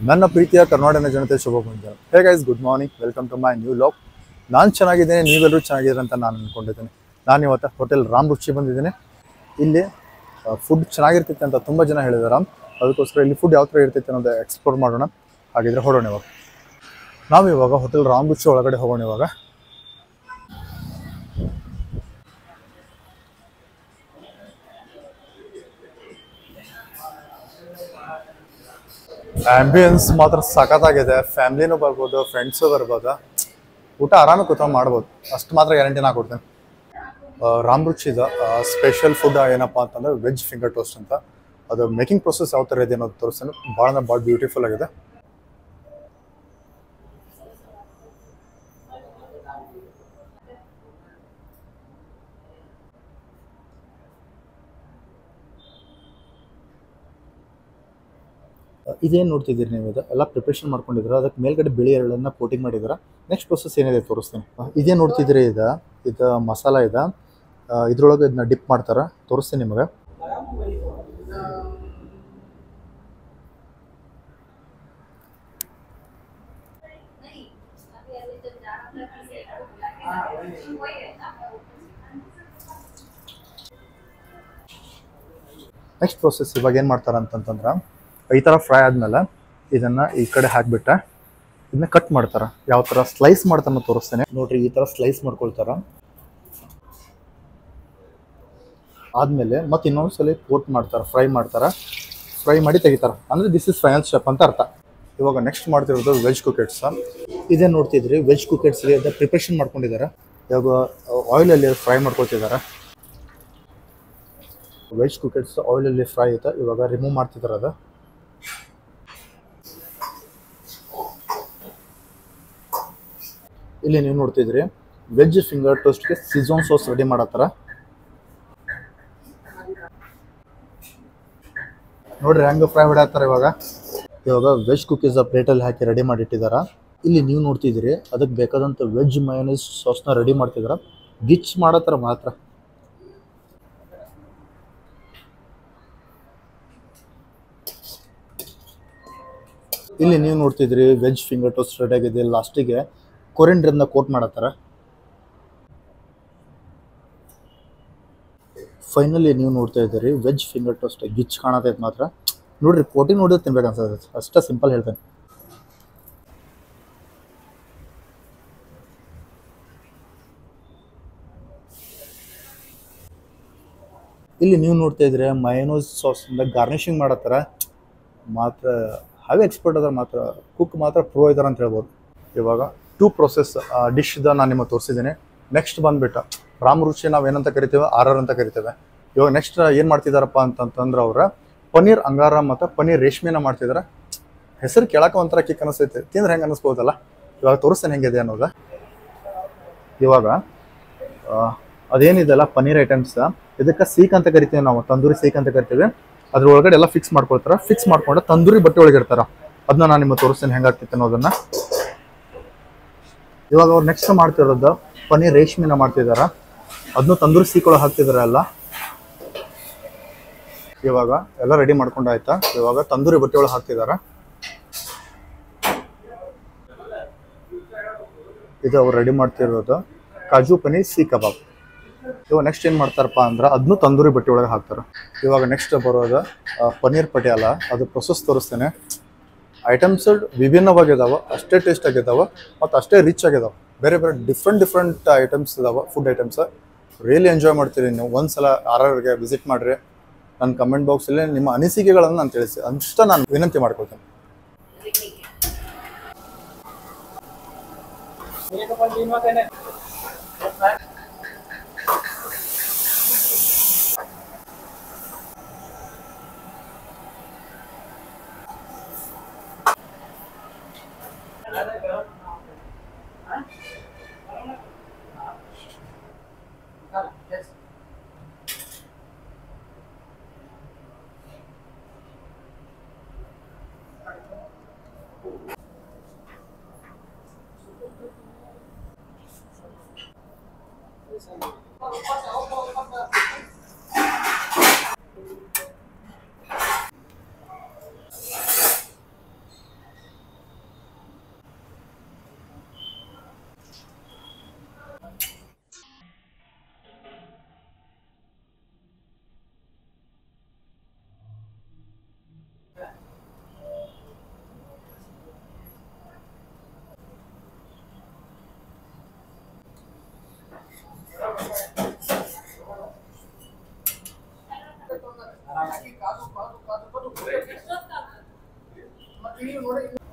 ನನ್ನ ಪ್ರೀತಿಯ ಕರ್ನಾಟಕ ಜನತೆ ಶುಭ ಮುಂಜಾನೆ. Hey guys, good morning, welcome to my new vlog. ನಾನು ಚೆನ್ನಾಗಿದ್ದೇನೆ, ನೀವೆಲ್ಲರೂ ಚೆನ್ನಾಗಿದ್ದೀರ ಅಂತ ನಾನು ಅಂದ್ಕೊಂಡಿದ್ದೇನೆ. ನಾನು ಇವತ್ತು ಹೋಟೆಲ್ ರಾಮ್ ರುಚಿ ಬಂದಿದ್ದೇನೆ. ಇಲ್ಲಿ ಫುಡ್ ಚೆನ್ನಾಗಿರ್ತೈತೆ ಅಂತ ತುಂಬ ಜನ ಹೇಳಿದಾರೆ. ಅದಕ್ಕೋಸ್ಕರ ಇಲ್ಲಿ ಫುಡ್ ಯಾವ ಥರ ಇರ್ತೈತೆ ಅನ್ನೋದು ಎಕ್ಸ್ಪ್ಲೋರ್ ಮಾಡೋಣ. ಹಾಗಿದ್ರೆ ಹೊಡೋಣ ಇವಾಗ. ನಾವು ಇವಾಗ ಹೋಟೆಲ್ ರಾಮ್ ರುಚಿ ಒಳಗಡೆ ಹೋಗೋಣ ಇವಾಗ. ಆಂಬಿಯನ್ಸ್ ಮಾತ್ರ ಸಖತ್ತಾಗಿದೆ. ಫ್ಯಾಮಿಲಿನೂ ಬರ್ಬೋದು, ಫ್ರೆಂಡ್ಸು ಬರ್ಬೋದು. ಊಟ ಆರಾಮಾಗಿ ಕೂತ್ಕೊಂಡು ಮಾಡ್ಬೋದು, ಅಷ್ಟು ಮಾತ್ರ ಗ್ಯಾರಂಟಿ ನಾ ಕೊಡ್ತೇನೆ. ರಾಮ್ ರುಚಿದ ಸ್ಪೆಷಲ್ ಫುಡ್ ಏನಪ್ಪ ಅಂತಂದ್ರೆ ವೆಜ್ ಫಿಂಗರ್ ಟೋಸ್ಟ್ ಅಂತ. ಅದು ಮೇಕಿಂಗ್ ಪ್ರೊಸೆಸ್ ಯಾವ ಥರ ಇದೆ ಅನ್ನೋದು ತೋರಿಸ್ತೇನೆ. ಭಾಳ ಬ್ಯೂಟಿಫುಲ್ ಆಗಿದೆ. ಇದೇನು ನೋಡ್ತಿದ್ದೀರಿ ನೀವು, ಇದು ಎಲ್ಲ ಪ್ರಿಪ್ರೇಷನ್ ಮಾಡ್ಕೊಂಡಿದ್ರೆ ಅದಕ್ಕೆ ಮೇಲ್ಗಡೆ ಬಿಳಿ ಎಳ್ಳನ್ನು ಕೋಟಿಂಗ್ ಮಾಡಿದ್ರೆ ನೆಕ್ಸ್ಟ್ ಪ್ರೊಸೆಸ್ ಏನಿದೆ ತೋರಿಸ್ತೀನಿ. ಇದೇನು ನೋಡ್ತಿದ್ದೀರಿ, ಇದು ಮಸಾಲ ಇದೆ. ಇದ್ರೊಳಗೆ ಇದನ್ನ ಡಿಪ್ ಮಾಡ್ತಾರೆ, ತೋರಿಸ್ತೀನಿ ನಿಮಗೆ. ನೆಕ್ಸ್ಟ್ ಪ್ರೊಸೆಸ್ ಇವಾಗ ಏನು ಮಾಡ್ತಾರೆ ಅಂತಂತಂದ್ರೆ, ಈ ಥರ ಫ್ರೈ ಆದಮೇಲೆ ಇದನ್ನು ಈ ಕಡೆ ಹಾಕಿಬಿಟ್ಟೆ ಇದನ್ನ ಕಟ್ ಮಾಡ್ತಾರೆ. ಯಾವ ಥರ ಸ್ಲೈಸ್ ಮಾಡ್ತಾನೆ ತೋರಿಸ್ತೇನೆ ನೋಡ್ರಿ. ಈ ಥರ ಸ್ಲೈಸ್ ಮಾಡ್ಕೊಳ್ತಾರೆ. ಆದಮೇಲೆ ಮತ್ತೆ ಇನ್ನೊಂದ್ಸಲ ಕೋಟ್ ಮಾಡ್ತಾರೆ, ಫ್ರೈ ಮಾಡಿ ತೆಗಿತಾರೆ. ಅಂದರೆ ದಿಸ್ ಇಸ್ ಫೈನಲ್ ಸ್ಟೆಪ್ ಅಂತ ಅರ್ಥ. ಇವಾಗ ನೆಕ್ಸ್ಟ್ ಮಾಡ್ತಿರೋದು ವೆಜ್ ಕುಕೆಟ್ಸ್. ಇದೇನು ನೋಡ್ತಿದ್ರಿ, ವೆಜ್ ಕುಕೆಟ್ಸ್ಗೆ ಅದು ಪ್ರಿಪ್ರೇಷನ್ ಮಾಡ್ಕೊಂಡಿದ್ದಾರೆ. ಇವಾಗ ಆಯಿಲಲ್ಲಿ ಫ್ರೈ ಮಾಡ್ಕೊಳ್ತಿದ್ದಾರೆ. ವೆಜ್ ಕುಕೆಟ್ಸ್ ಆಯಿಲಲ್ಲಿ ಫ್ರೈ ಐತೆ, ಇವಾಗ ರಿಮೂವ್ ಮಾಡ್ತಿದ್ದಾರೆ. ಅದು ಇಲ್ಲಿ ನೀವು ನೋಡ್ತಿದ್ರಿ veg finger ಟೋಸ್ಟ್ಗೆ Sijon sauce ready ಮಾಡತ್ತಾರ. ನೋಡ್ರಿ ಹೆಂಗೆ ಫ್ರೈ ಹೊಡ್ಯಾತಾರೆ. ಇವಾಗ ವೆಜ್ ಕುಕೀಸ್ ಪ್ಲೇಟಲ್ಲಿ ಹಾಕಿ ರೆಡಿ ಮಾಡಿಟ್ಟಿದ್ದಾರೆ. ಇಲ್ಲಿ ನೀವು ನೋಡ್ತಿದ್ದೀರಿ ಅದಕ್ಕೆ ಬೇಕಾದಂಥ ವೆಜ್ ಮಯೋನೈಸ್ ಸಾಸ್ನ ರೆಡಿ ಮಾಡ್ತಿದ್ದಾರೆ. ಗಿಚ್ ಮಾಡತ್ತಾರ ಮಾತ್ರ. ಇಲ್ಲಿ ನೀವು ನೋಡ್ತಿದ್ರಿ ವೆಜ್ ಫಿಂಗರ್ ಟೋಸ್ಟ್ ರೆಡಿ ಆಗಿದೆ. ಲಾಸ್ಟಿಗೆ ಕೊರಿಯಂಡರ್ನ ಕೋಟ್ ಮಾಡತ್ತಾರ. ಫೈನಲಿ ನೀವು ನೋಡ್ತಾ ಇದ್ದೀರಿ ವೆಜ್ ಫಿಂಗರ್ ಟೋಸ್ಟ್ ಗಿಚ್ ಕಾಣತೈತೆ ಮಾತ್ರ. ನೋಡ್ರಿ ಪ್ರೋಟೀನ್ ನೋಡಿದ್ರೆ ತಿನ್ಬೇಕು ಅನ್ಸತ್ತೆ, ಅಷ್ಟೇ ಸಿಂಪಲ್ ಹೇಳ್ತೇನೆ. ಇಲ್ಲಿ ನೀವು ನೋಡ್ತಾ ಇದ್ರೆ ಮಯೋನೈಸ್ ಸಾಸ್ನಿಂದ ಗಾರ್ನಿಷಿಂಗ್ ಮಾಡತ್ತಾರ. ಮಾತ್ರ ಹಾಗೆ ಎಕ್ಸ್ಪರ್ಟ್ ಅದಾರ, ಮಾತ್ರ ಕುಕ್ ಮಾತ್ರ ಪ್ರೋ ಇದಾರೆ ಅಂತ ಹೇಳ್ಬೋದು. ಇವಾಗ ಟೂ ಪ್ರೊಸೆಸ್ ಡಿಶ್ದ ನಾನು ನಿಮಗೆ ತೋರಿಸಿದ್ದೀನಿ. ನೆಕ್ಸ್ಟ್ ಬಂದುಬಿಟ್ಟು ರಾಮ್ ರುಚಿ ನಾವು ಏನಂತ ಕರಿತೇವೆ, ಆರ್ ಅಂತ ಕರಿತೇವೆ. ಇವಾಗ ನೆಕ್ಸ್ಟ್ ಏನು ಮಾಡ್ತಿದ್ದಾರಪ್ಪ ಅಂತಂತಂದ್ರೆ ಅವ್ರ ಪನ್ನೀರ್ ಅಂಗಾರ ಮತ್ತು ಪನ್ನೀರ್ ರೇಷ್ಮೆನ ಮಾಡ್ತಿದ್ದಾರೆ. ಹೆಸರು ಕೇಳಕ್ಕೆ ಒಂಥರ ಕಿಕ್ ಅನಿಸ್ತೈತೆ, ತಿಂದ್ರೆ ಹೆಂಗೆ ಅನ್ನಿಸ್ಬೋದಲ್ಲ. ಇವಾಗ ತೋರಿಸ್ತೇನೆ ಹೆಂಗಿದೆ ಅನ್ನೋದು. ಇವಾಗ ಅದೇನಿದೆಲ್ಲ ಪನ್ನೀರ್ ಐಟಮ್ಸ್, ಇದಕ್ಕೆ ಸೀಕ್ ಅಂತ ಕರಿತೀವಿ ನಾವು, ತಂದೂರಿ ಸೀಕ್ ಅಂತ ಕರಿತೀವಿ. ಅದ್ರ ಒಳಗಡೆ ಎಲ್ಲ ಫಿಕ್ಸ್ ಮಾಡ್ಕೊಳ್ತಾರೆ. ಫಿಕ್ಸ್ ಮಾಡ್ಕೊಂಡು ತಂದೂರಿ ಬಟ್ಟೆ ಒಳಗೆ ಇಡ್ತಾರೆ. ಅದನ್ನ ನಾನು ನಿಮಗೆ ತೋರಿಸ್ತೇನೆ ಹೆಂಗಾಗ್ತಿತ್ತು ಅನ್ನೋದನ್ನ. ಇವಾಗ ಅವ್ರು ನೆಕ್ಸ್ಟ್ ಮಾಡ್ತಿರೋದು ಪನ್ನೀರ್ ರೇಷ್ಮೆನ ಮಾಡ್ತಿದ್ದಾರೆ. ಅದನ್ನು ತಂದೂರಿ ಸೀಕ್ ಒಳಗೆ ಹಾಕ್ತಿದ್ದಾರೆ ಎಲ್ಲ. ಇವಾಗ ಎಲ್ಲ ರೆಡಿ ಮಾಡ್ಕೊಂಡು ಆಯ್ತಾ, ಇವಾಗ ತಂದೂರಿ ಬಟ್ಟೆ ಒಳಗೆ ಹಾಕ್ತಿದ್ದಾರೆ. ಇದು ಅವ್ರು ರೆಡಿ ಮಾಡ್ತಿರೋದು ಕಾಜು ಪನ್ನೀರ್ ಸೀ ಕಬಾಬ್. ಇವಾಗ ನೆಕ್ಸ್ಟ್ ಏನು ಮಾಡ್ತಾರಪ್ಪ ಅಂದ್ರೆ ಅದನ್ನು ತಂದೂರಿ ಬಟ್ಟೆ ಒಳಗೆ ಹಾಕ್ತಾರೆ. ಇವಾಗ ನೆಕ್ಸ್ಟ್ ಬರೋದು ಪನ್ನೀರ್ ಪಟಿಯಾಲ. ಅದು ಪ್ರೊಸೆಸ್ ತೋರಿಸ್ತೇನೆ. ಐಟಮ್ಸ್ ವಿಭಿನ್ನವಾಗಿದ್ದಾವೆ, ಅಷ್ಟೇ ಟೇಸ್ಟ್ ಆಗಿದ್ದಾವೆ ಮತ್ತು ಅಷ್ಟೇ ರಿಚ್ ಆಗಿದ್ದಾವೆ. ಬೇರೆ ಡಿಫ್ರೆಂಟ್ ಐಟಮ್ಸ್ ಇದಾವೆ, ಫುಡ್ ಐಟಮ್ಸ್. ರಿಯಲಿ ಎಂಜಾಯ್ ಮಾಡ್ತೀರಿ ನೀವು. ಒಂದ್ಸಲ ಆರ್ಆರ್ಗೆ ವಿಸಿಟ್ ಮಾಡಿರಿ. ನನ್ನ ಕಮೆಂಟ್ ಬಾಕ್ಸಲ್ಲಿ ನಿಮ್ಮ ಅನಿಸಿಕೆಗಳನ್ನು ನಾನು ತಿಳಿಸಿ ಅಷ್ಟ ನಾನು ವಿನಂತಿ ಮಾಡ್ಕೊಳ್ತೇನೆ.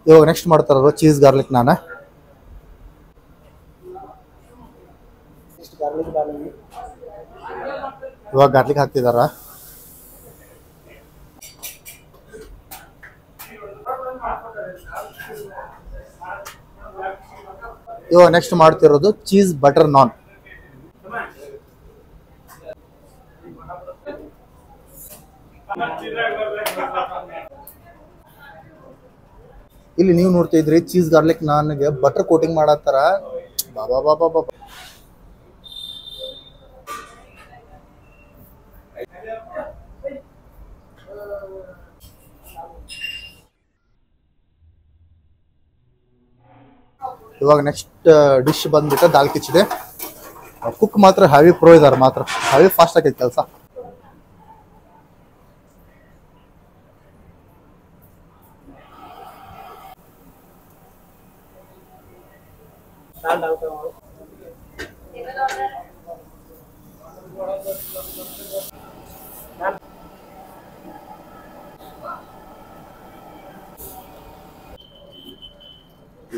ಇವಾಗ ನೆಕ್ಸ್ಟ್ ಮಾಡ್ತಾರ ಚೀಸ್ ಗಾರ್ಲಿಕ್ ನಾನ್. ಇವಾಗ ಗಾರ್ಲಿಕ್ ಹಾಕ್ತಿದಾರ. ಇವಾಗ ನೆಕ್ಸ್ಟ್ ಮಾಡ್ತಿರೋದು ಚೀಸ್ ಬಟರ್ ನಾನ್. ಇಲ್ಲಿ ನೀವು ನೋಡ್ತಾ ಇದ್ರಿ ಚೀಸ್ ಗಾರ್ಲಿಕ್ ನಾನ್ಗೆ ಬಟರ್ ಕೋಟಿಂಗ್ ಮಾಡತ್ತಾರ. ಬಾಬಾ ಬಾಬಾ ಬಾಬಾ. ಇವಾಗ ನೆಕ್ಸ್ಟ್ ಡಿಶ್ ಬಂದ್ಬಿಟ್ಟು ದಾಲ್ ಕಿಚಡಿ. ಕುಕ್ ಮಾತ್ರ ಹೆವಿ ಪ್ರೋ ಇದಾರೆ, ಮಾತ್ರ ಹೆವಿ ಫಾಸ್ಟ್ ಆಗೈತೆ ಕೆಲಸ.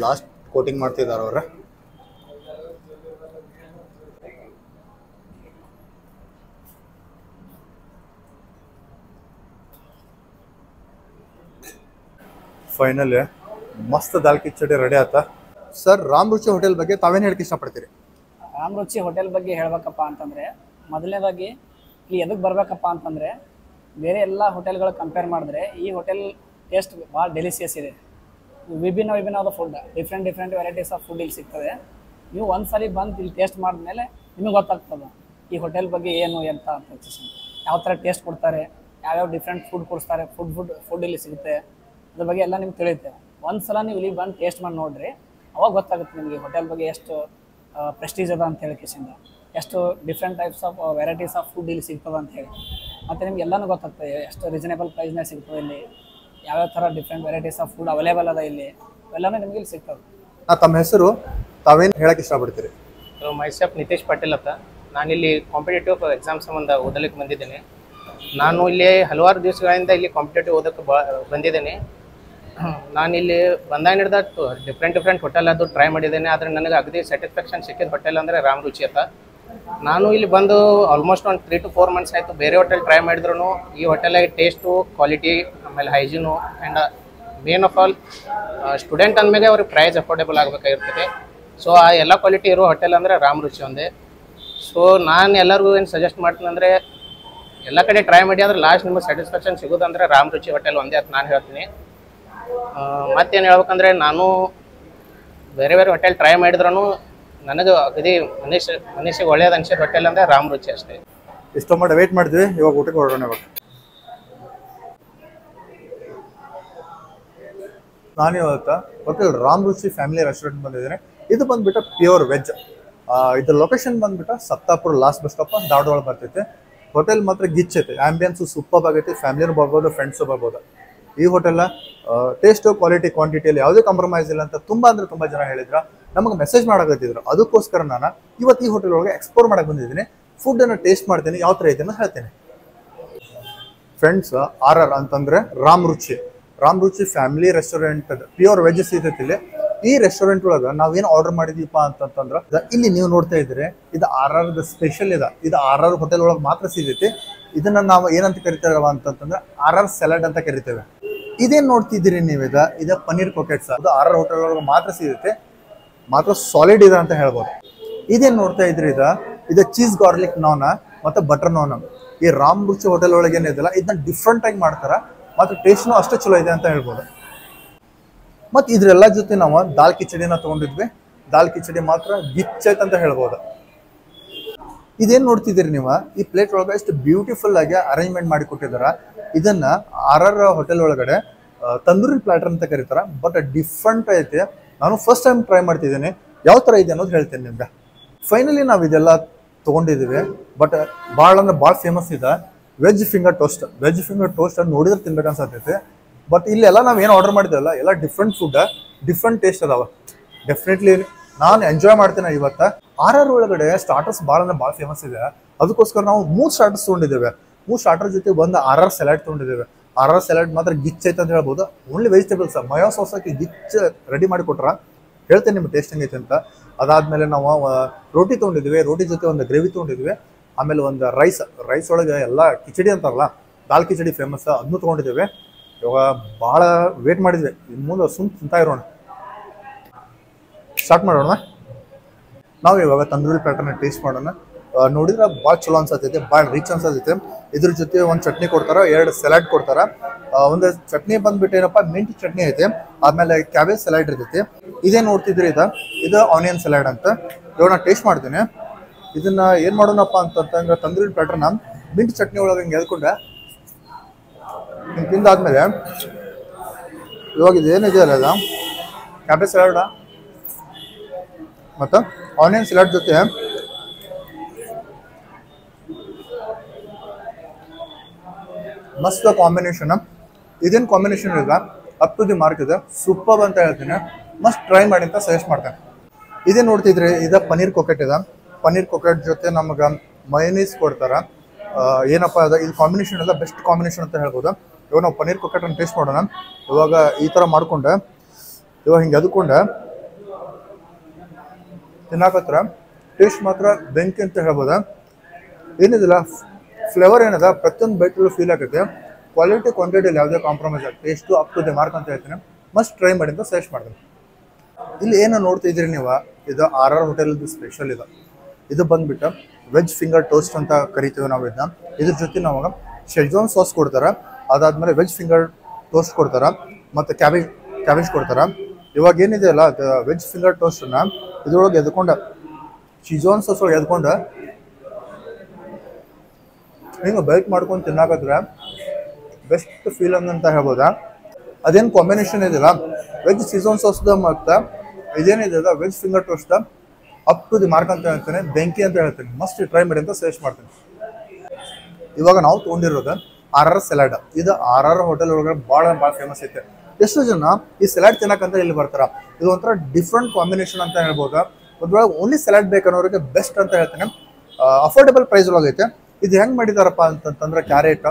ಲಾಸ್ಟ್ ಕೋಟಿಂಗ್ ಮಾಡ್ತಿದ್ದಾರೆ ಅವ್ರ. ಫೈನಲ್ ಮಸ್ತ್ ದಾಲ್ ಕಿಚಡಿ ರೆಡಿ ಆತ. ಸರ್, ರಾಮ್ ರುಚಿ ಹೋಟೆಲ್ ಬಗ್ಗೆ ತಾವೇನು ಹೇಳಕ್ಕೆ ಇಷ್ಟಪಡ್ತೀರಿ? ರಾಮ್ ರುಚಿ ಹೋಟೆಲ್ ಬಗ್ಗೆ ಹೇಳ್ಬೇಕಪ್ಪ ಅಂತಂದರೆ, ಮೊದಲನೇದಾಗಿ ಇಲ್ಲಿ ಎದಕ್ಕೆ ಬರಬೇಕಪ್ಪ ಅಂತಂದರೆ, ಬೇರೆ ಎಲ್ಲ ಹೋಟೆಲ್ಗಳು ಕಂಪೇರ್ ಮಾಡಿದ್ರೆ ಈ ಹೋಟೆಲ್ ಟೇಸ್ಟ್ ಭಾಳ ಡೆಲಿಸಿಯಸ್ ಇದೆ. ವಿಭಿನ್ನವಾದ food, different varieties of food ಇಲ್ಲಿ ಸಿಗ್ತದೆ. ನೀವು ಒಂದ್ಸಲಿ ಬಂದು ಇಲ್ಲಿ ಟೇಸ್ಟ್ ಮಾಡಿದ್ಮೇಲೆ ನಿಮಗೆ ಗೊತ್ತಾಗ್ತದೆ ಈ ಹೋಟೆಲ್ ಬಗ್ಗೆ ಏನು ಎಂತ ಅಂತ. ಯಾವ ಥರ ಟೇಸ್ಟ್ ಕೊಡ್ತಾರೆ, ಯಾವ್ಯಾವ ಡಿಫ್ರೆಂಟ್ ಫುಡ್ ಕೊಡಿಸ್ತಾರೆ, ಫುಡ್ ಇಲ್ಲಿ ಸಿಗುತ್ತೆ, ಅದ್ರ ಬಗ್ಗೆ ಎಲ್ಲ ನಿಮ್ಗೆ ತಿಳಿಯುತ್ತೆ. ಒಂದ್ಸಲ ನೀವು ಇಲ್ಲಿ ಬಂದು ಟೇಸ್ಟ್ ಮಾಡಿ ನೋಡ್ರಿ, ಅವಾಗ ಗೊತ್ತಾಗುತ್ತೆ ನಿಮಗೆ ಹೋಟೆಲ್ ಬಗ್ಗೆ ಎಷ್ಟು ಪ್ರೆಸ್ಟೀಜ್ ಅದ ಅಂತ ಹೇಳಿ ಕಿಸಿಂದ, ಎಷ್ಟು different types of varieties of food ಇಲ್ಲಿ ಸಿಗ್ತದೆ ಅಂತ ಹೇಳಿ. ಮತ್ತು ನಿಮ್ಗೆ ಎಲ್ಲನೂ ಗೊತ್ತಾಗ್ತದೆ ಎಷ್ಟು ರೀಸನೇಬಲ್ ಪ್ರೈಸ್ನಾಗ ಸಿಗ್ತದೆ ಇಲ್ಲಿ, ಯಾವ್ಯಾವ ಥರ different varieties of food available ಅದ ಇಲ್ಲಿ, ಎಲ್ಲನೂ ನಿಮ್ಗೆ ಇಲ್ಲಿ ಸಿಗ್ತದೆ. ತಮ್ಮ ಹೆಸರು, ತಾವೇನು ಹೇಳಕ್ಕೆ ಇಷ್ಟಪಡ್ತೀರಿ? ಮೈಸೆಲ್ಫ್ ನಿತೇಶ್ ಪಾಟೀಲ್ ಅಂತ. ನಾನಿಲ್ಲಿ ಕಾಂಪಿಟೇಟಿವ್ ಎಕ್ಸಾಮ್ ಸಂಬಂಧ ಓದಲಿಕ್ಕೆ ಬಂದಿದ್ದೇನೆ. ನಾನು ಇಲ್ಲಿ ಹಲವಾರು ದಿವಸಗಳಿಂದ ಇಲ್ಲಿ ಕಾಂಪಿಟೇಟಿವ್ ಓದಕ್ಕೆ ಬಂದಿದ್ದೇನೆ. ನಾನಿಲ್ಲಿ ಬಂದಾಗ ಹಿಡ್ದ ಡಿಫ್ರೆಂಟ್ ಹೋಟೆಲ್ ಅದು ಟ್ರೈ ಮಾಡಿದ್ದೇನೆ. ಆದರೆ ನನಗೆ ಅಗದಿ ಸ್ಯಾಟಿಸ್ಫ್ಯಾಕ್ಷನ್ ಸಿಕ್ಕಿದ ಹೋಟೆಲ್ ಅಂದರೆ ರಾಮ್ ರುಚಿ ಅಂತ. ನಾನು ಇಲ್ಲಿ ಬಂದು ಆಲ್ಮೋಸ್ಟ್ ಒಂದು 3 to 4 months ಆಯಿತು. ಬೇರೆ ಹೋಟೆಲ್ ಟ್ರೈ ಮಾಡಿದ್ರು ಈ ಹೋಟೆಲಾಗಿ ಟೇಸ್ಟು, ಕ್ವಾಲಿಟಿ, ಆಮೇಲೆ hygiene and main of all student ಅಂದಮೇಲೆ ಅವ್ರಿಗೆ ಪ್ರೈಸ್ ಅಫೋರ್ಡೆಬಲ್ ಆಗಬೇಕಾಗಿರ್ತದೆ. ಸೊ ಆ ಎಲ್ಲ ಕ್ವಾಲಿಟಿ ಇರೋ ಹೋಟೆಲ್ ಅಂದರೆ ರಾಮ್ ರುಚಿ ಒಂದೇ. ಸೊ ನಾನು ಎಲ್ಲರಿಗೂ ಏನು ಸಜೆಸ್ಟ್ ಮಾಡ್ತೀನಿ ಅಂದರೆ, ಎಲ್ಲ ಕಡೆ ಟ್ರೈ ಮಾಡಿ ಆದರೆ ಲಾಸ್ಟ್ ನಿಮಗೆ ಸ್ಯಾಟಿಸ್ಫ್ಯಾಕ್ಷನ್ ಸಿಗೋದಂದರೆ ರಾಮ್ ರುಚಿ ಹೋಟೆಲ್ ಒಂದೇ ಅಂತ ನಾನು ಹೇಳ್ತೀನಿ. ಮತ್ತೇನು ಹೇಳ್ಬೇಕಂದ್ರೆ, ನಾನು ಬೇರೆ ಹೋಟೆಲ್ ಟ್ರೈ ಮಾಡಿದ್ರೂ ನನಗೆ ಅಗದಿ ಮನುಷ್ಯಗೆ ಒಳ್ಳೇದು ಅನ್ಸಿದ ಹೋಟೆಲ್ ಅಂದರೆ ರಾಮ್ ರುಚಿ ಅಷ್ಟೇ. ಇಷ್ಟೋ ಮಾಡಿ ವೇಟ್ ಮಾಡಿದ್ವಿ, ಇವಾಗ ಊಟಕ್ಕೆ ಹೊರಡೋಣ. ಇವಾಗ ನಾನು ಇವತ್ತು ಹೋಟೆಲ್ ರಾಮ್ ರುಚಿ ಫ್ಯಾಮಿಲಿ ರೆಸ್ಟೋರೆಂಟ್ ಬಂದಿದ್ದೇನೆ. ಇದು ಬಂದ್ಬಿಟ್ಟು ಪ್ಯೂರ್ ವೆಜ್. ಇದ್ರ ಲೊಕೇಶನ್ ಬಂದ್ಬಿಟ್ಟು ಸತ್ತಾಪುರ ಲಾಸ್ಟ್ ಬಸ್ ಸ್ಟಾಪ್ ಧಾರವಾಡ ಬರ್ತೈತೆ. ಹೋಟೆಲ್ ಮಾತ್ರ ಗಿಚ್ಚೈತೆ, ಆಂಬಿಯನ್ಸು ಸೂಪರ್ ಆಗೈತೆ, ಫ್ಯಾಮಿಲಿನೂ ಬರ್ಬೋದು, ಫ್ರೆಂಡ್ಸು ಬರ್ಬೋದು. ಈ ಹೋಟೆಲ್ನ ಟೇಸ್ಟು, ಕ್ವಾಲಿಟಿ, ಕ್ವಾಂಟಿಟಿಯಲ್ಲಿ ಯಾವುದೇ ಕಾಂಪ್ರಮೈಸ್ ಇಲ್ಲ ಅಂತ ತುಂಬ ಜನ ಹೇಳಿದ್ರ, ನಮಗೆ ಮೆಸೇಜ್ ಮಾಡಕತ್ತಿದ್ರು. ಅದಕ್ಕೋಸ್ಕರ ನಾನು ಇವತ್ತು ಈ ಹೋಟೆಲ್ ಒಳಗೆ ಎಕ್ಸ್ಪ್ಲೋರ್ ಮಾಡಕ್ಕೆ ಬಂದಿದ್ದೀನಿ. ಫುಡ್ಡನ್ನು ಟೇಸ್ಟ್ ಮಾಡ್ತೀನಿ, ಯಾವ ಥರ ಇದೆ ಅಂತ ಹೇಳ್ತೇನೆ. ಫ್ರೆಂಡ್ಸ್, RR ಅಂತಂದರೆ ರಾಮ್ ರುಚಿ ಫ್ಯಾಮಿಲಿ ರೆಸ್ಟೋರೆಂಟ್ ಅದು ಪ್ಯೂರ್ ವೆಜ್ ಸಿಗ್ತೈತಿ ಇಲ್ಲಿ. ಈ ರೆಸ್ಟೋರೆಂಟ್ ಒಳಗೆ ನಾವೇನು ಆರ್ಡರ್ ಮಾಡಿದೀವಪ್ಪ ಅಂತಂದ್ರೆ, ಇಲ್ಲಿ ನೀವು ನೋಡ್ತಾ ಇದ್ದೀರಿ, ಇದು RR ಸ್ಪೆಷಲ್ ಇದೆ. ಇದು RR ಹೋಟೆಲ್ ಒಳಗೆ ಮಾತ್ರ ಸಿಗೈತಿ. ಇದನ್ನ ನಾವು ಏನಂತ ಕರಿತೇವೆ ಅಂತಂದ್ರೆ RR ಸಲಾಡ್ ಅಂತ ಕರಿತೇವೆ. ಇದೇನು ನೋಡ್ತಿದ್ದೀರಿ ನೀವು, ಇದು ಪನ್ನೀರ್ ಪಾಕೆಟ್ಸ್. ಅದು RR ಹೋಟೆಲ್ ಒಳಗೆ ಮಾತ್ರ ಸಿಗುತ್ತೆ, ಮಾತ್ರ ಸಾಲಿಡ್ ಇದೆ ಅಂತ ಹೇಳ್ಬೋದು. ಇದೇನು ನೋಡ್ತಾ ಇದ್ರಿ, ಇದು ಚೀಸ್ ಗಾರ್ಲಿಕ್ ನಾನ್ ಮತ್ತು ಬಟರ್ ನಾನ್. ಈ ರಾಮ್ ರುಚಿ ಹೋಟೆಲ್ ಒಳಗೆ ಏನಿದೆಲ್ಲ ಇದನ್ನ ಡಿಫ್ರೆಂಟ್ ಆಗಿ ಮಾಡ್ತಾರೆ, ಮತ್ತು ಟೇಸ್ಟ್ನು ಅಷ್ಟೇ ಚಲೋ ಇದೆ ಅಂತ ಹೇಳ್ಬೋದು. ಮತ್ತು ಇದ್ರೆಲ್ಲ ಜೊತೆ ನಾವು ದಾಲ್ ಕಿಚಡಿನ ತೊಗೊಂಡಿದ್ವಿ. ದಾಲ್ ಕಿಚಡಿ ಮಾತ್ರ ಗಿಚ್ಚೈತೆ ಅಂತ ಹೇಳ್ಬೋದು. ಇದೇನು ನೋಡ್ತಿದ್ದೀರಿ ನೀವು, ಈ ಪ್ಲೇಟ್ ಒಳಗೆ ಎಷ್ಟು ಬ್ಯೂಟಿಫುಲ್ ಆಗಿ ಅರೇಂಜ್ಮೆಂಟ್ ಮಾಡಿ ಕೊಟ್ಟಿದ್ದಾರೆ. ಇದನ್ನ RR ಹೋಟೆಲ್ ಒಳಗಡೆ ತಂದೂರಿ ಪ್ಲಾಟರ್ ಅಂತ ಕರೀತಾರೆ. ಬಟ್ ಡಿಫ್ರೆಂಟ್ ಐತೆ. ನಾನು ಫಸ್ಟ್ ಟೈಮ್ ಟ್ರೈ ಮಾಡ್ತಿದ್ದೀನಿ, ಯಾವ ಥರ ಇದೆ ಅನ್ನೋದು ಹೇಳ್ತೇನೆ ನಿಮ್ಗೆ. ಫೈನಲಿ ನಾವು ಇದೆಲ್ಲ ತೊಗೊಂಡಿದ್ದೀವಿ. ಬಟ್ ಭಾಳ ಅಂದ್ರೆ ಭಾಳ ಫೇಮಸ್ ಇದೆ ವೆಜ್ ಫಿಂಗರ್ ಟೋಸ್ಟ್ ನೋಡಿದ್ರೆ ತಿನ್ಬೇಕು ಅನ್ಸತ್ತೈತೆ. ಬಟ್ ಇಲ್ಲೆಲ್ಲ ನಾವು ಏನು ಆರ್ಡರ್ ಮಾಡಿದ್ದೇವಲ್ಲ ಎಲ್ಲ ಡಿಫ್ರೆಂಟ್ ಫುಡ್, ಡಿಫ್ರೆಂಟ್ ಟೇಸ್ಟ್ ಅದಾವ. ಡೆಫಿನೆಟ್ಲಿ ನಾನು ಎಂಜಾಯ್ ಮಾಡ್ತೇನೆ ಇವತ್ತು. RR ಒಳಗಡೆ ಸ್ಟಾರ್ಟರ್ಸ್ ಭಾಳ ಅಂದ್ರೆ ಭಾಳ ಫೇಮಸ್ ಇದೆ. ಅದಕ್ಕೋಸ್ಕರ ನಾವು 3 ಸ್ಟಾರ್ಟರ್ಸ್ ತೊಗೊಂಡಿದ್ದೇವೆ. 3 ಸ್ಟಾರ್ಟರ್ ಜೊತೆ ಒಂದು RR ಸಲಾಡ್ ತೊಗೊಂಡಿದ್ದೇವೆ. ಆರ್ ಸಲಾಡ್ ಮಾತ್ರ ಗಿಚ್ ಐತೆ ಅಂತ ಹೇಳ್ಬೋದು. ಓನ್ಲಿ ವೆಜಿಟೇಬಲ್ಸ್ ಮಯೋ ಸಾಸ್ ಹಾಕಿ ಗಿಚ್ ರೆಡಿ ಮಾಡಿ ಕೊಟ್ರ. ಹೇಳ್ತೇನೆ ನಿಮ್ಗೆ ಟೇಸ್ಟ್ ಹೆಂಗೈತೆ ಅಂತ. ಅದಾದ್ಮೇಲೆ ನಾವು ರೋಟಿ ತೊಗೊಂಡಿದ್ವಿ, ರೋಟಿ ಜೊತೆ ಒಂದು ಗ್ರೇವಿ ತೊಗೊಂಡಿದ್ವಿ. ಆಮೇಲೆ ಒಂದು ರೈಸ್ ಒಳಗೆ ಎಲ್ಲ ಕಿಚಡಿ ಅಂತಾರಲ್ಲ, ದಾಲ್ ಕಿಚಡಿ ಫೇಮಸ್, ಅದನ್ನು ತೊಗೊಂಡಿದ್ದೇವೆ. ಇವಾಗ ಭಾಳ ವೇಟ್ ಮಾಡಿದ್ವಿ, ಇನ್ನು ಮುಂದೆ ತಿಂತಾ ಇರೋಣ. ಸ್ಟಾರ್ಟ್ ಮಾಡೋಣ. ನಾವು ಇವಾಗ ತಂದೂರಿ ಪ್ಯಾಟರ್ನ ಟೇಸ್ಟ್ ಮಾಡೋಣ. ನೋಡಿದ್ರೆ ಭಾಳ ಚಲೋ ಅನ್ಸತೈತೆ, ಭಾಳ ರಿಚ್ ಅನ್ಸತೈತೆ. ಇದ್ರ ಜೊತೆ ಒಂದು ಚಟ್ನಿ ಕೊಡ್ತಾರ, 2 ಸಲಾಡ್ ಕೊಡ್ತಾರ. ಒಂದು ಚಟ್ನಿ ಬಂದ್ಬಿಟ್ಟು ಏನಪ್ಪ ಮಿಂಟ್ ಚಟ್ನಿ ಐತೆ, ಆದ್ಮೇಲೆ ಕ್ಯಾಬೇಜ್ ಸಲಾಡ್ ಇರ್ತೈತಿ. ಇದೇ ನೋಡ್ತಿದ್ರಿ ಇದು ಆನಿಯನ್ ಸಲಾಡ್ ಅಂತ. ಇವಾಗ ನಾ ಟೇಸ್ಟ್ ಮಾಡ್ತೀನಿ. ಇದನ್ನ ಏನ್ ಮಾಡೋಣಪ್ಪ ಅಂತಂದ್ರೆ ತಂದೂರಿ ಪ್ಯಾಟರ್ನ ಮಿಂಟ್ ಚಟ್ನಿ ಒಳಗೆ ಹಿಂಗೆ ಎದ್ಕೊಂಡೆ ಹಿಂಗೆ ತಿಂದಾದ್ಮೇಲೆ ಇವಾಗ ಇದೇನಿದೆ ಅಲ್ಲ ಕ್ಯಾಬೇಜ್ ಸಲಾಡ್ ಮತ್ತು ಆನಿಯನ್ ಸಲಾಡ್ ಜೊತೆ ಮಸ್ತ್ ಕಾಂಬಿನೇಷನ್. ಇದೇನು ಕಾಂಬಿನೇಷನ್ ಇಲ್ಲ, ಅಪ್ ಟು ದಿ ಮಾರ್ಕ್ ಇದೆ, ಸೂಪರ್ ಅಂತ ಹೇಳ್ತೀನಿ. ಮಸ್ಟ್ ಟ್ರೈ ಮಾಡಿ ಅಂತ ಸಜೆಸ್ಟ್ ಮಾಡ್ತೇನೆ. ಇದೇ ನೋಡ್ತಿದ್ರಿ, ಇದು ಪನ್ನೀರ್ ಕೊಕೆಟ್ ಇದೆ. ಪನ್ನೀರ್ ಕೊಕೆಟ್ ಜೊತೆ ನಮ್ಗೆ ಮಯೋನೀಸ್ ಕೊಡ್ತಾರ. ಏನಪ್ಪ ಅದು, ಇದು ಕಾಂಬಿನೇಷನ್ ಎಲ್ಲ ಬೆಸ್ಟ್ ಕಾಂಬಿನೇಷನ್ ಅಂತ ಹೇಳ್ಬೋದು. ಇವಾಗ ನಾವು ಪನ್ನೀರ್ ಕೊಕೆಟನ್ನು ಟೇಸ್ಟ್ ಮಾಡೋಣ. ಇವಾಗ ಈ ಥರ ಮಾಡ್ಕೊಂಡೆ, ಇವಾಗ ಹಿಂಗೆ ಎದ್ಕೊಂಡೆ ತಿನ್ನಾಕತ್ರ ಟೇಸ್ಟ್ ಮಾತ್ರ ಬೆಂಕಿ ಅಂತ ಹೇಳ್ಬೋದು. ಏನಿದಿಲ್ಲ, ಫ್ಲೇವರ್ ಏನದ ಪ್ರತಿಯೊಂದು ಬೈಟಲ್ಲೂ ಫೀಲ್ ಆಗುತ್ತೆ. ಕ್ವಾಲಿಟಿ ಕ್ವಾಂಟಿಟಿಯಲ್ಲಿ ಯಾವುದೇ ಕಾಂಪ್ರಮೈಸ್ ಆಗುತ್ತೆ. Taste up to the mark ಅಂತ ಹೇಳ್ತೀನಿ. ಮಸ್ಟ್ ಟ್ರೈ ಮಾಡಿ ಅಂತ ಸಜೆಸ್ಟ್ ಮಾಡ್ತೀನಿ. ಇಲ್ಲಿ ಏನು ನೋಡ್ತಿದ್ದೀರಿ ನೀವು, ಇದು RR ಹೋಟೆಲ್ದು ಸ್ಪೆಷಲ್ ಇದೆ. ಇದು ಬಂದ್ಬಿಟ್ಟು ವೆಜ್ ಫಿಂಗರ್ ಟೋಸ್ಟ್ ಅಂತ ಕರಿತೀವಿ ನಾವು ಇದನ್ನ. ಇದ್ರ ಜೊತೆ ನಾವು ಶೆಜ್ವಾನ್ ಸಾಸ್ ಕೊಡ್ತಾರೆ, ಅದಾದ್ಮೇಲೆ ವೆಜ್ ಫಿಂಗರ್ ಟೋಸ್ಟ್ ಕೊಡ್ತಾರೆ, ಮತ್ತು ಕ್ಯಾಬೇಜ್ ಕೊಡ್ತಾರೆ. ಇವಾಗ ಏನಿದೆ ಅಲ್ಲ ಅದು ವೆಜ್ ಫಿಂಗರ್ ಟೋಸ್ಟನ್ನ ಇದ್ರೊಳಗೆ ಎದ್ಕೊಂಡು ಶೆಜ್ವಾನ್ ಸಾಸ್ ಒಳಗೆ ಎದ್ಕೊಂಡು ಹಿಂಗೆ ಬೈಟ್ ಮಾಡ್ಕೊಂಡು ತಿನ್ನಾಕತ್ರ ಬೆಸ್ಟ್ ಫೀಲ್ ಅಂತ ಹೇಳ್ಬೋದಾ. ಅದೇನು ಕಾಂಬಿನೇಷನ್ ಇದೆಯಲ್ಲ ವೆಜ್ ಶೆಜ್ವಾನ್ ಸಾಸ್ದ ಮತ್ತು ಇದೇನಿದೆ ಅಲ್ಲ veg finger toast up to the mark ಅಂತ ಹೇಳ್ತೇನೆ, ಬೆಂಕಿ ಅಂತ ಹೇಳ್ತೀನಿ. ಮಸ್ಟ್ ಟ್ರೈ ಮಾಡಿ ಅಂತ ಸಜೆಸ್ಟ್ ಮಾಡ್ತೀನಿ. ಇವಾಗ ನಾವು ತೊಗೊಂಡಿರೋದು RR ಸಲಾಡ್. ಇದು RR ಹೋಟೆಲ್ ಒಳಗಡೆ ಭಾಳ ಫೇಮಸ್ ಐತೆ. ಎಷ್ಟು ಜನ ಈ ಸಲಾಡ್ ತಿನ್ನಕಂತ ಇಲ್ಲಿ ಬರ್ತಾರ. ಇದು ಒಂಥರ ಡಿಫ್ರೆಂಟ್ ಕಾಂಬಿನೇಷನ್ ಅಂತ ಹೇಳ್ಬೋದು. ಅದ್ರೊಳಗೆ ಓನ್ಲಿ ಸಲಾಡ್ ಬೇಕನ್ನೋರಿಗೆ ಬೆಸ್ಟ್ ಅಂತ ಹೇಳ್ತೀನಿ. ಅಫೋರ್ಡೆಬಲ್ ಪ್ರೈಸ್ ಒಳಗೈತೆ. ಇದು ಹೆಂಗೆ ಮಾಡಿದಾರಪ್ಪ ಅಂತಂತಂದ್ರೆ ಕ್ಯಾರೆಟ್,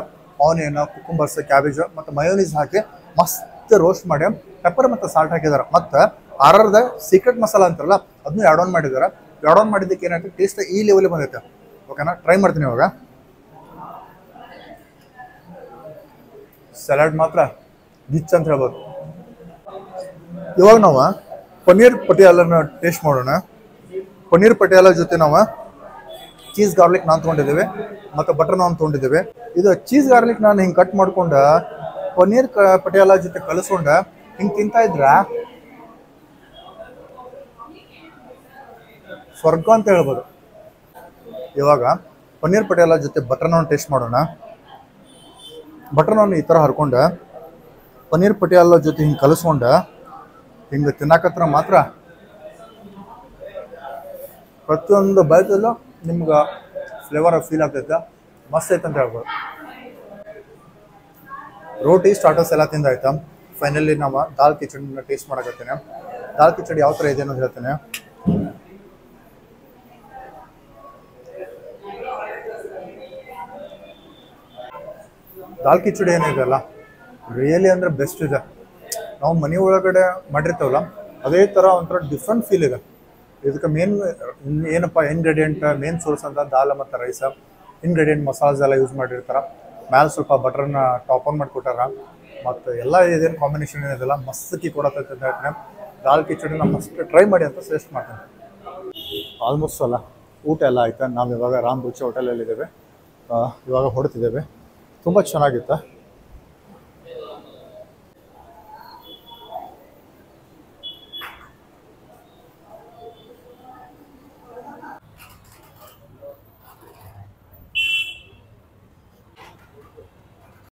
ಆನಿಯನ್, ಕುಕುಂಬರ್ಸ್, ಕ್ಯಾಬೇಜ್ ಮತ್ತು ಮಯೋನೀಸ್ ಹಾಕಿ ಮಸ್ತ್ ರೋಸ್ಟ್ ಮಾಡಿ ಪೆಪ್ಪರ್ ಮತ್ತು ಸಾಲ್ಟ್ ಹಾಕಿದ್ದಾರೆ. ಮತ್ತು RRದ ಸೀಕ್ರೆಟ್ ಮಸಾಲ ಅಂತಾರಲ್ಲ ಅದನ್ನು ಆ್ಯಡ್ ಆನ್ ಮಾಡಿದ್ದಾರೆ. ಆ್ಯಡ್ ಆನ್ ಮಾಡಿದ್ದಕ್ಕೆ ಏನಾಗುತ್ತೆ ಟೇಸ್ಟ್ ಈ ಲೆವೆಲ್ ಬಂದೈತೆ. ಓಕೆನಾ, ಟ್ರೈ ಮಾಡ್ತೀನಿ ಇವಾಗ. ಸಲಾಡ್ ಮಾತ್ರ ಗಿಚ್ ಅಂತ ಹೇಳ್ಬೋದು. ಇವಾಗ ನಾವು ಪನ್ನೀರ್ ಪಟಿಯಾಲನ ಟೇಸ್ಟ್ ಮಾಡೋಣ. ಪನ್ನೀರ್ ಪಟಿಯಾಲ ಜೊತೆ ನಾವು ಚೀಸ್ ಗಾರ್ಲಿಕ್ ನಾನ್ ತೊಗೊಂಡಿದ್ದೇವೆ ಮತ್ತು ಬಟರ್ ನಾನ್ ತೊಗೊಂಡಿದ್ದೇವೆ. ಇದು ಚೀಸ್ ಗಾರ್ಲಿಕ್ ನಾನು ಹಿಂಗೆ ಕಟ್ ಮಾಡ್ಕೊಂಡು ಪನ್ನೀರ್ ಪಟಿಯಾಲ ಜೊತೆ ಕಲಿಸ್ಕೊಂಡು ಹಿಂಗೆ ತಿಂತಾ ಇದ್ರ ಸ್ವರ್ಗ ಅಂತ ಹೇಳ್ಬೋದು. ಇವಾಗ ಪನ್ನೀರ್ ಪಟಿಯಾಲ ಜೊತೆ ಬಟರ್ ನಾನ್ ಟೇಸ್ಟ್ ಮಾಡೋಣ. ಬಟರ್ ನಾನ್ ಈ ಥರ ಹರ್ಕೊಂಡು ಪನ್ನೀರ್ ಪಟಿಯಾಲ ಜೊತೆ ಹಿಂಗೆ ಕಲಿಸ್ಕೊಂಡು ಹಿಂಗೆ ತಿನ್ನಾಕತ್ರ ಮಾತ್ರ ಪ್ರತಿಯೊಂದು ಬೈತಲ್ಲೂ ನಿಮ್ಗೆ ಫ್ಲೇವರ್ ಫೀಲ್ ಆಗ್ತೈತೆ. ಮಸ್ತ್ ಐತೆ ಅಂತ ಹೇಳ್ಬೋದು. ರೋಟಿ ಸ್ಟಾರ್ಟರ್ಸ್ ಎಲ್ಲ ತಿಂದಾಯ್ತಾ. ಫೈನಲಿ ನಾವು ದಾಲ್ ಕಿಚಡಿನ ಟೇಸ್ಟ್ ಮಾಡಕತ್ತೇನೆ. ದಾಲ್ ಕಿಚಡಿ ಯಾವ ಥರ ಇದೆ ಅನ್ನೋದು ಹೇಳ್ತೇನೆ. ದಾಲ್ ಕಿಚಡಿ ಏನಿದೆ ಅಲ್ಲ ರಿಯಲಿ ಅಂದರೆ ಬೆಸ್ಟ್ ಇದೆ. ನಾವು ಮನೆ ಒಳಗಡೆ ಮಾಡಿರ್ತೀವಲ್ಲ ಅದೇ ಥರ ಒಂಥರ ಡಿಫ್ರೆಂಟ್ ಫೀಲ್ ಇದೆ. ಇದಕ್ಕೆ ಮೇನ್ ಏನಪ್ಪ ಇಂಗ್ರೀಡಿಯೆಂಟ್ ಮೇನ್ ಸೋರ್ಸ್ ಅಂತ ದಾಲ್ ಮತ್ತು ರೈಸ. ಇಂಗ್ರೀಡಿಯೆಂಟ್ ಮಸಾಲಾಸ್ ಎಲ್ಲ ಯೂಸ್ ಮಾಡಿರ್ತಾರೆ. ಮ್ಯಾಲೆ ಸ್ವಲ್ಪ ಬಟರ್ನ ಟಾಪ್ ಆನ್ ಮಾಡಿಕೊಟ್ಟಾರ. ಮತ್ತು ಎಲ್ಲ ಇದೇನು ಕಾಂಬಿನೇಷನ್ ಏನಿದೆಲ್ಲ ಮಸ್ತಿ ಕೊಡತ್ತೈತೆ ಅಂತ ಹೇಳ್ತೀನಿ. ದಾಲ್ ಕಿಚಡಿನ ಮಸ್ತ್ ಟ್ರೈ ಮಾಡಿ ಅಂತ ಸಜೆಸ್ಟ್ ಮಾಡ್ತೀನಿ. ಆಲ್ಮೋಸ್ಟ್ ಅಲ್ಲ ಊಟ ಎಲ್ಲ ಆಯ್ತಾ. ನಾವು ಇವಾಗ ರಾಮ್ ರುಚಿ ಹೋಟೆಲಲ್ಲಿದ್ದೇವೆ. ಇವಾಗ ಹೊಡ್ತಿದ್ದೇವೆ. ತುಂಬ ಚೆನ್ನಾಗಿತ್ತು.